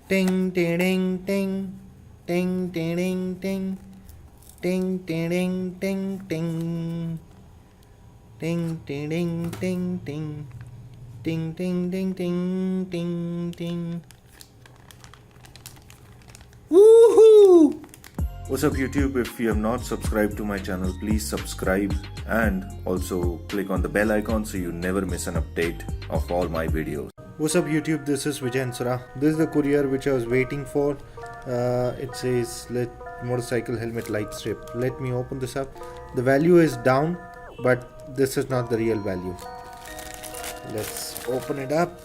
Ting ting ding ting. Ting ting ding ting. Ting ting ding ting ting. Ting ting ding ting ting. Ting ting ding ting ting ting. Woohoo! What's up YouTube? If you have not subscribed to my channel, please subscribe and also click on the bell icon so you never miss an update of all my videos. What's up YouTube? This is Vijay. This is the courier which I was waiting for. It says motorcycle helmet light strip. Let me open this up. The value is down, but this is not the real value. Let's open it up.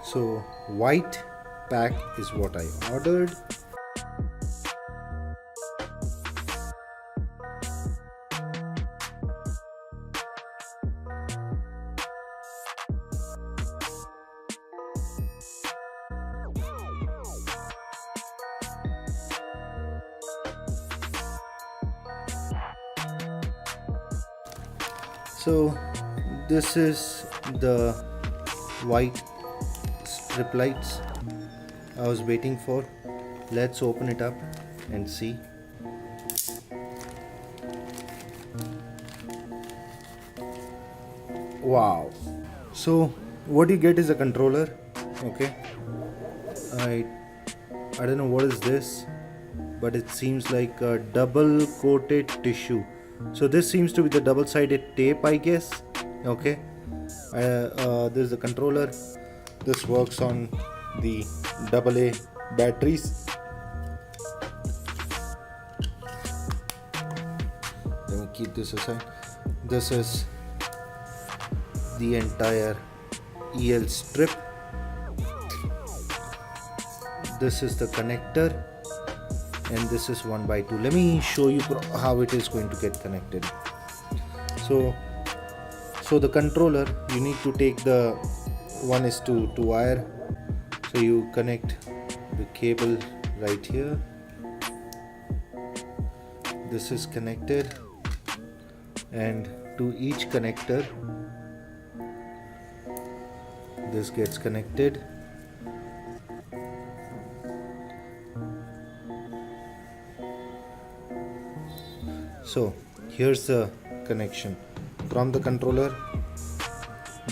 So white pack is what I ordered. So this is the white strip lights I was waiting for. Let's open it up and see. Wow. So what you get is a controller. Okay, I don't know what is this, but it seems like a double coated tissue. So this seems to be the double-sided tape, I guess. Okay, this is the controller. This works on the AA batteries. Let me keep this aside. This is the entire EL strip. This is the connector, and this is 1x2. Let me show you how it is going to get connected. So the controller, you need to take the 1:2 wire. So you connect the cable right here. This is connected, and to each connector this gets connected. So here's the connection from the controller,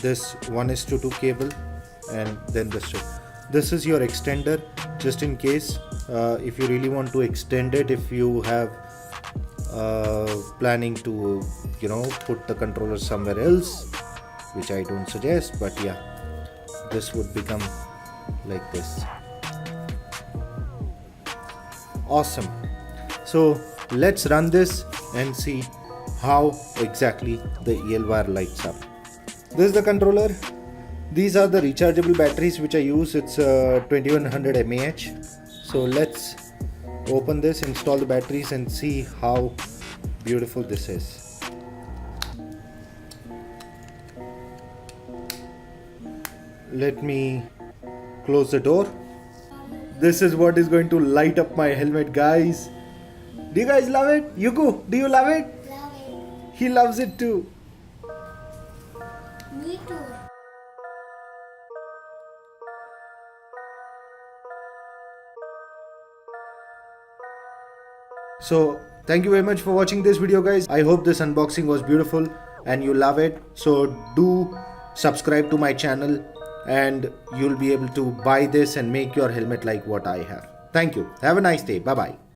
this 1:2 cable, and then the strip. This is your extender, just in case if you really want to extend it, if you have planning to put the controller somewhere else, which I don't suggest, but yeah, this would become like this. Awesome. So let's run this and see how exactly the EL wire lights up. This is the controller. These are the rechargeable batteries which I use. It's 2100 mAh. So let's open this, install the batteries, and see how beautiful this is. Let me close the door. This is what is going to light up my helmet, guys. Do you guys love it? Yuku, do you love it? Love it. He loves it too. Me too. So thank you very much for watching this video, guys. I hope this unboxing was beautiful and you love it. So do subscribe to my channel and you'll be able to buy this and make your helmet like what I have. Thank you. Have a nice day. Bye bye.